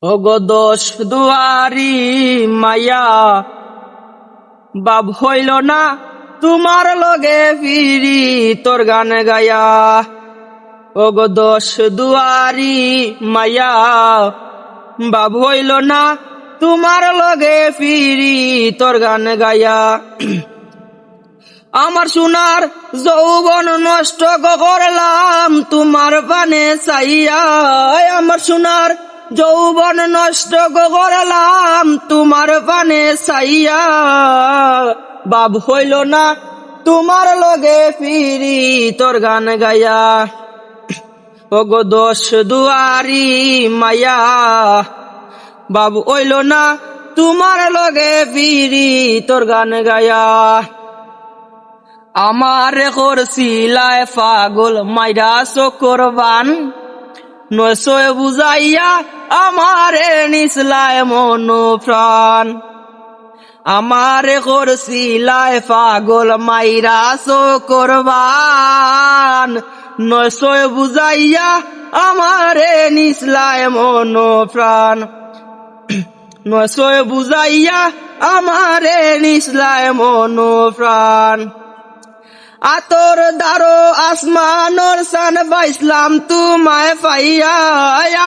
ওগো দোষ দুয়ারি মায়া বাপ হইল না তোমার লগে ফিরি তোর গান গায়া। ওগো দোষ দুয়ারি মায়া বাপ হইল না তোমার লগে ফিরি তোর গান গায়া। আমার সোনার যৌবন নষ্ট করলাম তোমার পানে চাইয়া। আমার সোনার যৌবন নষ্ট করলাম তোমার পানে চাইয়া। বাপ হইল না তোমার লগে ফিরি তোর গান গায়া। ওগো দোষ দুয়ারি মায়া বাপ হইল না তোমার লগে ফিরি তোর গান গায়া। আমারে করছিলায় পাগল মাইরা চকরবান, নয়সয় বুঝাইয়া আমারে নিসলায় মন প্রাণ। আমারে করছিলায় পাগল মাইরা চকরবান, নয়সয় বুঝাইয়া আমারে নিসলায় মন প্রাণ। নয়সয় বুঝাইয়া আমারে নিসলায় মন প্রাণ। আতর দারো আসমানোর সান বাইসলাম তোমায় পাইয়া।